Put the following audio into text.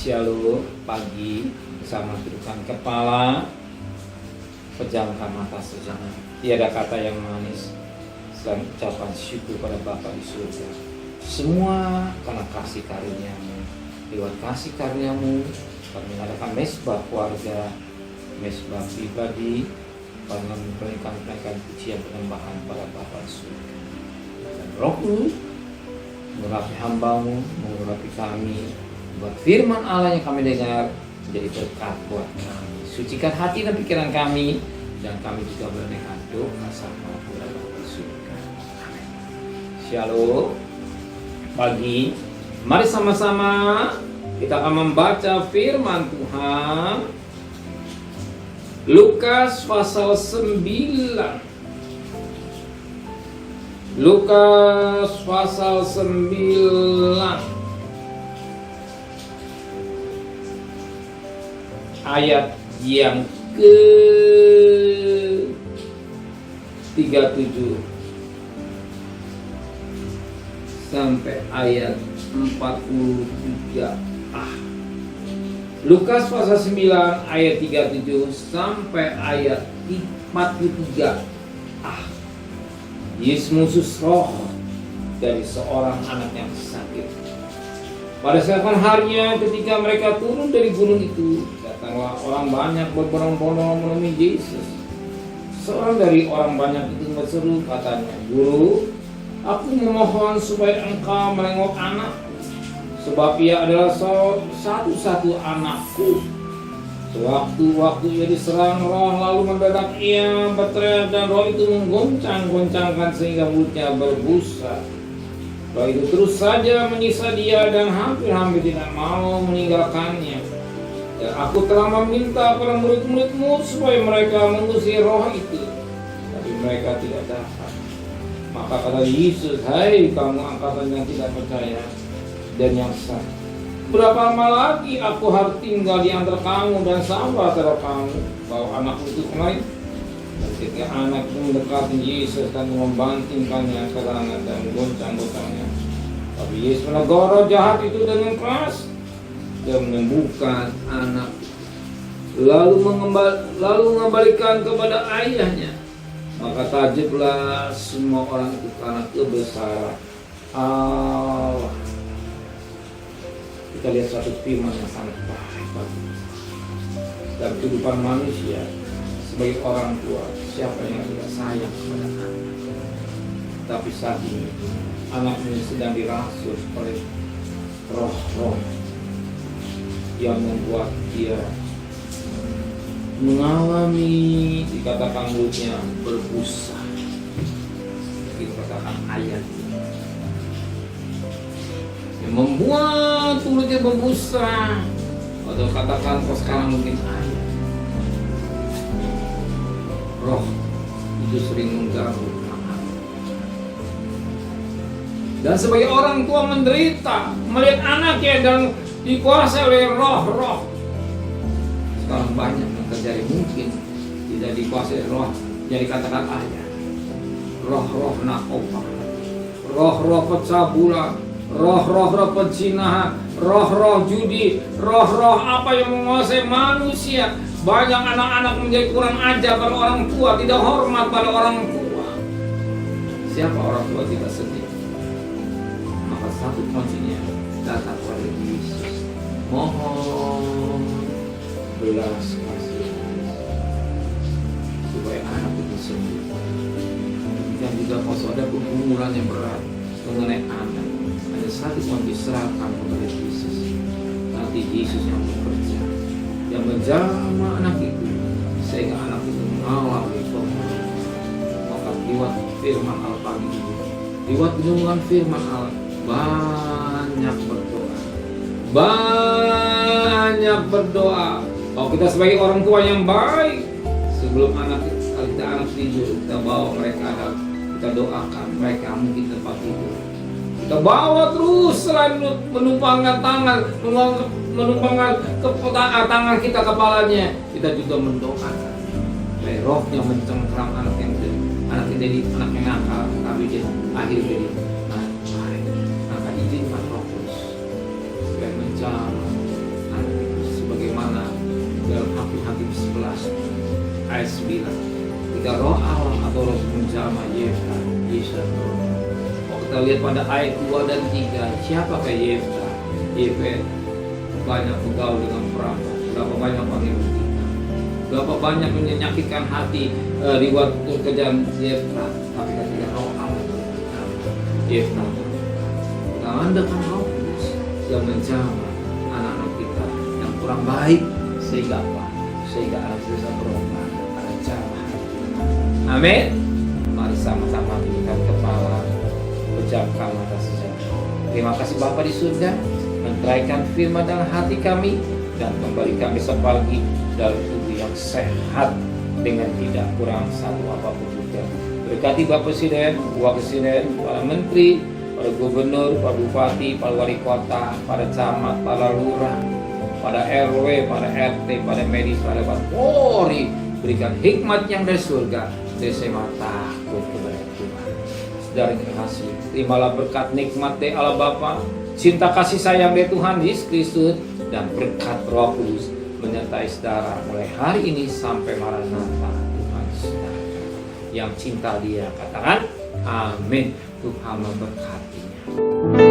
Shalom pagi bersama tundukkan kepala, pejamkan mata sejenak. Tiada kata yang manis selain ucapan syukur pada Bapa di surga. Semua karena kasih karunia-Mu. Lewat kasih karunia-Mu kami mengadakan mesbah keluarga, mesbah pribadi, karena memberikan pujian penyembahan pada Bapa di surga. Dan Roh-Mu mengurapi hamba-Mu, mengurapi kami, buat firman Allah yang kami dengar menjadi berkat buat kami. Sucikan hati dan pikiran kami, dan kami juga menaikkan doa sama kepada Bapa di surga. Amin. Shalom pagi. Mari sama-sama kita akan membaca firman Tuhan. Lukas pasal 9. Lukas pasal 9 ayat yang ke-37 sampai ayat 43. Lukas pasal 9 ayat 37 sampai ayat 43. Yesus roh dari seorang anak yang sakit. Pada seakan harinya ketika mereka turun dari gunung itu, datanglah orang banyak berbondong-bondong menemui Yesus. Seorang dari orang banyak itu berseru, katanya, "Guru, aku memohon supaya engkau menengok anakku, sebab ia adalah satu-satu anakku. Sewaktu-waktu ia diserang roh, lalu mendadak ia berteriak dan roh itu menggoncang-goncangkan sehingga mulutnya berbusa. Roh itu terus saja menyiksa dia dan hampir-hampir tidak mau meninggalkannya. Dan aku telah meminta pada murid-muridmu supaya mereka mengusir roh itu, tapi mereka tidak dapat. Maka kata Yesus, hai kamu angkatan yang tidak percaya dan yang sah, berapa lama lagi aku harus tinggal di antara kamu dan sabar terhadap kamu, bawa anak itu kemari." Dan ketika anak itu mendekati Yesus dan membantingkannya ke tangan dan menggoncang-goncangnya, tapi Yesus menegur roh jahat itu dengan keras dan menyembuhkan anak, lalu mengembalikan kepada ayahnya. Maka takjublah semua orang itu karena kebesaran Allah. Kita lihat satu firman yang sangat baik dalam kehidupan manusia. Sebagai orang tua, siapa yang tidak sayang kepada anak? Tapi saat ini anak ini sedang dirasuh oleh roh-roh yang membuat dia mengalami, dikatakan mulutnya berbusa. Kita katakan ayat ini, yang membuat mulutnya berbusa, atau katakan kau sekarang mungkin ayat. Roh itu sering mengganggu anak. Dan sebagai orang tua menderita melihat anaknya dan dikuasai oleh roh-roh. Sekarang banyak yang terjadi, mungkin tidak dikuasai roh, jadi katakan ayah. Roh-roh narkoba, roh-roh pecah bulan, roh-roh perzinahan, roh-roh judi, roh-roh apa yang menguasai manusia. Banyak anak-anak menjadi kurang ajar pada orang tua, tidak hormat pada orang tua. Siapa orang tua tidak sedih? Maka satu kuncinya datang kepada Yesus. Mohon belas kasih supaya anak itu sembuh. Dan juga kalau ada pergumulan yang berat mengenai anak, ada satu kunci, serahkan kepada Yesus. Nanti Yesus yang bekerja, yang menjamah anak itu sehingga anak itu mengalami pemulihan. Maka lewat firman Allah pagi ini, lewat renungan firman Allah, banyak berdoa. Kalau kita sebagai orang tua yang baik, sebelum anak tidur, kita bawa mereka, kita doakan mereka mungkin tempat tidur. Kita bawa terus, selain menumpangkan tangan tangan kita kepalanya, kita juga mendoakan supaya rohnya mencengkram anak yang jadi anak yang nakal, tapi dia akhir jadi anak baik. Maka izinkan roh kudus supaya menjamah anak 11 ayat 9. Ketika roh Allah atau roh menjamah Yefta, Yesus. Kalau kita lihat pada ayat 2 dan 3, siapakah Yefta? Yefta banyak bergaul dengan perampok, berapa banyak mengerugikan, berapa banyak menyakitkan hati riwayat pekerjaan Yefta. Tapi ketika roh Allah Yefta, Anda kan roh Kudus yang menjamah anak-anak kita yang kurang baik, sehingga apa? Sehingga anak bisa berubah pada cara. Amin. Mari sama-sama tinggikan kepala, pejamkan mata sejenak. Terima kasih Bapa di surga, menteraikan firman dalam hati kami dan kembali kami sepagi dalam tubuh yang sehat dengan tidak kurang satu apapun juga. Berkati Bapak Presiden, Wakil Presiden, para Menteri, para Gubernur, para Bupati, para Wali Kota, para Camat, para Lurah, pada RW, pada RT, pada medis, pada Polri, berikan hikmat yang dari surga, dari semua takut kepada Tuhan. Saudara yang terkasih, terimalah berkat nikmat dari Allah Bapa, cinta kasih sayang dari Tuhan Yesus Kristus, dan berkat Roh Kudus menyertai saudara mulai hari ini sampai Maranatha. Tuhan saudara yang cinta Dia, katakan amin. Tuhan memberkatinya.